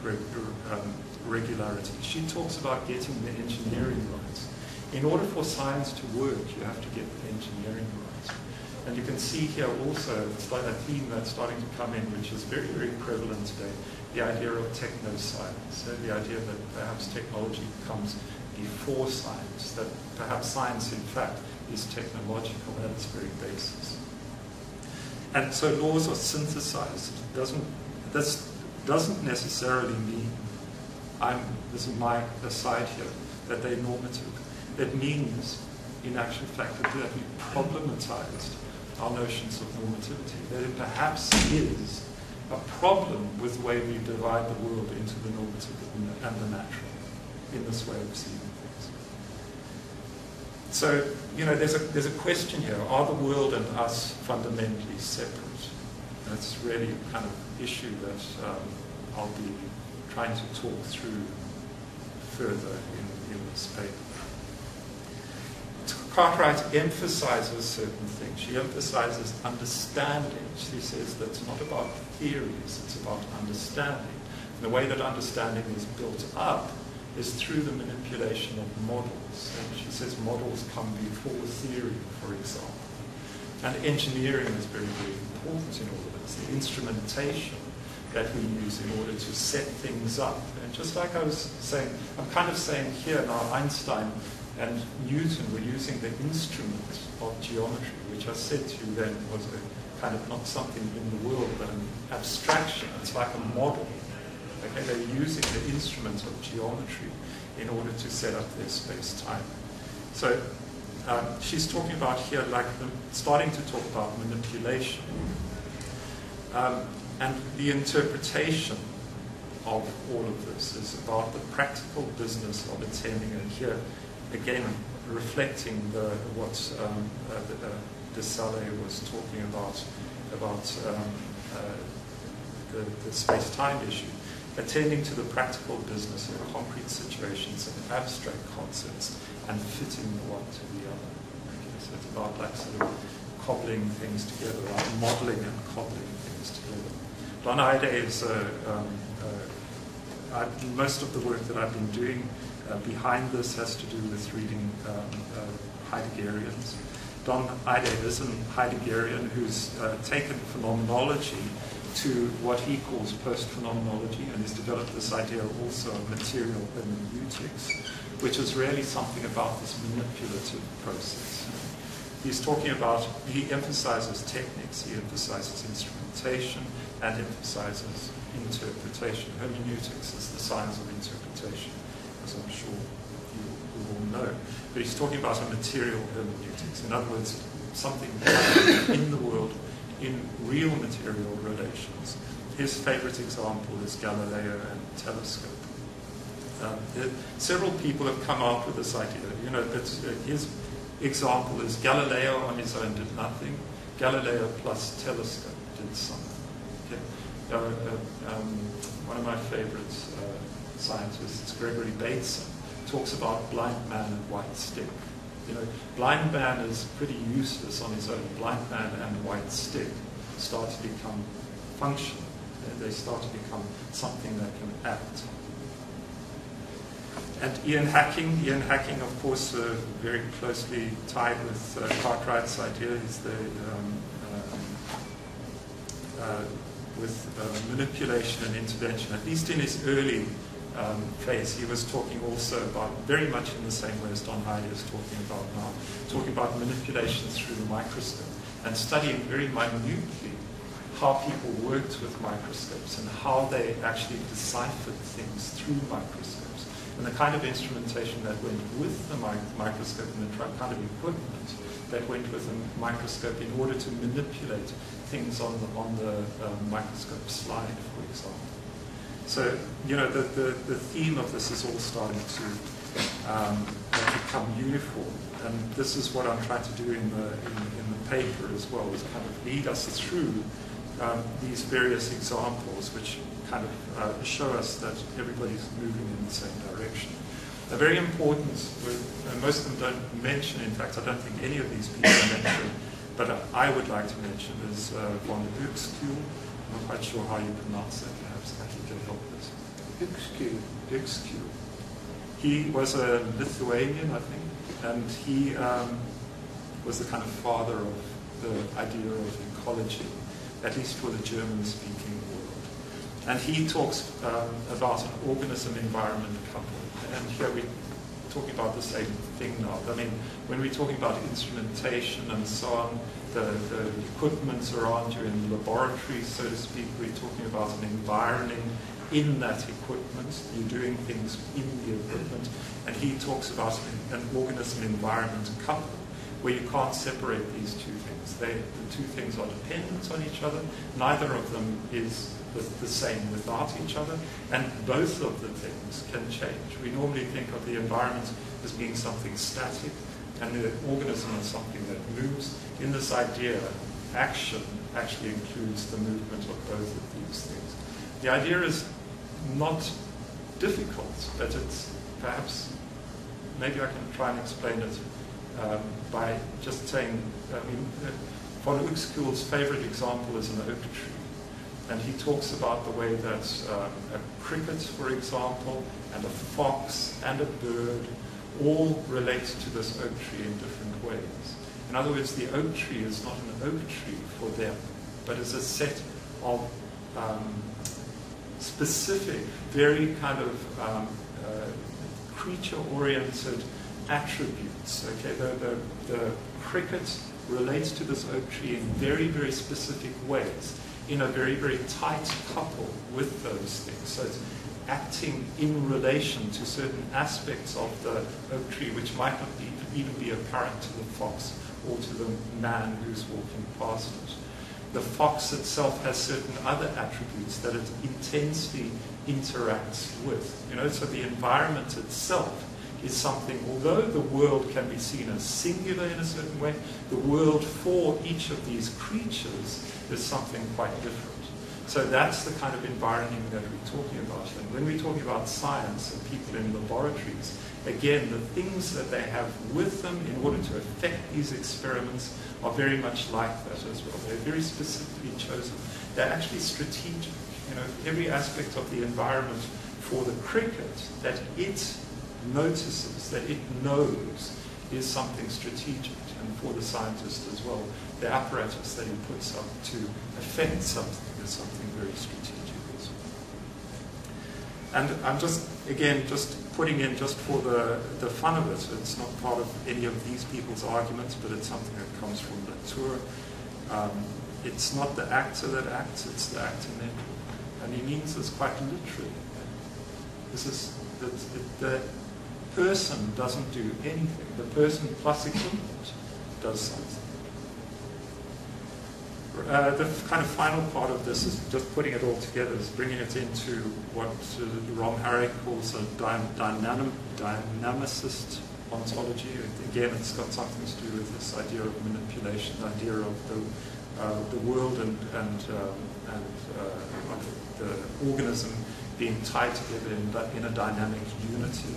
regularity. She talks about getting the engineering right. In order for science to work, you have to get the engineering right. And you can see here also a theme that's starting to come in, which is very, very prevalent today, the idea of techno-science. So the idea that perhaps technology comes before science, that perhaps science, in fact, is technological at its very basis. And so laws are synthesized. This doesn't necessarily mean, this is my aside here, that they're normative. It means, in actual fact, that we problematized our notions of normativity. That it perhaps is a problem with the way we divide the world into the normative and the natural, in this way of seeing things. So, there's a question here: are the world and us fundamentally separate? That's really a kind of issue that I'll be trying to talk through further in this paper. Cartwright emphasizes certain things. She emphasizes understanding. She says that it's not about theories, it's about understanding. And the way that understanding is built up is through the manipulation of models. And she says models come before theory, for example. And engineering is very, very important in all of this. The instrumentation that we use in order to set things up. And just like I was saying, I'm kind of saying here now, Einstein and Newton were using the instrument of geometry, which I said to you then was a kind of not something in the world, but an abstraction. It's like a model. Okay, they're using the instrument of geometry in order to set up their space-time. So she's talking about here, like starting to talk about manipulation and the interpretation of all of this is about the practical business of attending, and here again reflecting what de Sale was talking about the space-time issue, attending to the practical business of concrete situations and abstract concepts and fitting the one to the other. Okay, so it's about like sort of cobbling things together, like modeling and cobbling things together. Don Heide is most of the work that I've been doing behind this has to do with reading Heideggerians. Don Heide is an Heideggerian who's taken phenomenology to what he calls post-phenomenology, and has developed this idea also of material hermeneutics, which is really something about this manipulative process. He's talking about, he emphasizes techniques, he emphasizes instrumentation, and emphasizes interpretation. Hermeneutics is the science of interpretation, as I'm sure you all know. But he's talking about a material hermeneutics. In other words, something in the world, in real material relations. His favorite example is Galileo and telescope. Several people have come out with this idea. That his example is Galileo on his own did nothing. Galileo plus telescope did something. Okay. One of my favorite scientists, Gregory Bateson, talks about blind man and white stick. Blind man is pretty useless on his own. Blind man and white stick start to become functional. They start to become something that can act. And Ian Hacking, of course, very closely tied with Cartwright's idea, is with manipulation and intervention. At least in his early phase, he was talking also about, very much in the same way as Don Heide is talking about now, talking about manipulation through the microscope and studying very minutely how people worked with microscopes and how they actually deciphered things through microscopes, and the kind of instrumentation that went with the microscope and the kind of equipment that went with a microscope in order to manipulate things on the microscope slide, for example. So, the theme of this is all starting to become uniform, and this is what I'm trying to do in the paper as well, is kind of lead us through these various examples, which kind of show us that everybody's moving in the same direction. A very important, and most of them don't mention, in fact, I don't think any of these people mention, but I would like to mention is von der Buchskuhl. I'm not quite sure how you pronounce that, perhaps Kathy can help us. Ixcu. He was a Lithuanian, I think, and he was the kind of father of the idea of ecology, at least for the German-speaking world. And he talks about an organism-environment couple. And here we're talking about the same thing now. I mean, when we're talking about instrumentation and so on, the equipment around you in the laboratory, so to speak, we're talking about an environing in that equipment. You're doing things in the equipment. And he talks about an organism-environment couple, where you can't separate these two things. The two things are dependent on each other. Neither of them is the same without each other, and both of the things can change. We normally think of the environment as being something static, and the organism as something that moves. In this idea, action actually includes the movement of both of these things. The idea is not difficult, but it's perhaps, maybe I can try and explain it by just saying, von Uexkull's favorite example is an oak tree. And he talks about the way that a cricket, for example, and a fox and a bird all relate to this oak tree in different ways. In other words, the oak tree is not an oak tree for them, but is a set of specific, very kind of creature-oriented attributes. Okay, the cricket relates to this oak tree in very, very specific ways, in a very, very tight couple with those things. So it's acting in relation to certain aspects of the oak tree which might not even be apparent to the fox or to the man who's walking past it. The fox itself has certain other attributes that it intensely interacts with. So the environment itself is something, although the world can be seen as singular in a certain way, the world for each of these creatures is something quite different. So that's the kind of environment that we're talking about. And when we're talking about science and people in laboratories, again, the things that they have with them in order to affect these experiments are very much like that as well. They're very specifically chosen. They're actually strategic. Every aspect of the environment for the cricket that it notices, that it knows, is something strategic. And for the scientist as well, the apparatus that he puts up to affect something is something very strategic as well. And I'm just putting in just for the fun of it. It's not part of any of these people's arguments, but it's something that comes from Latour. It's not the actor that acts, it's the actor network. And he means this quite literally. This is the person doesn't do anything. The person plus equipment does something. The kind of final part of this is just putting it all together, is bringing it into what Rom Harrick calls a dynamicist ontology. Again, it's got something to do with this idea of manipulation, the idea of the world and the organism being tied together in a dynamic unity.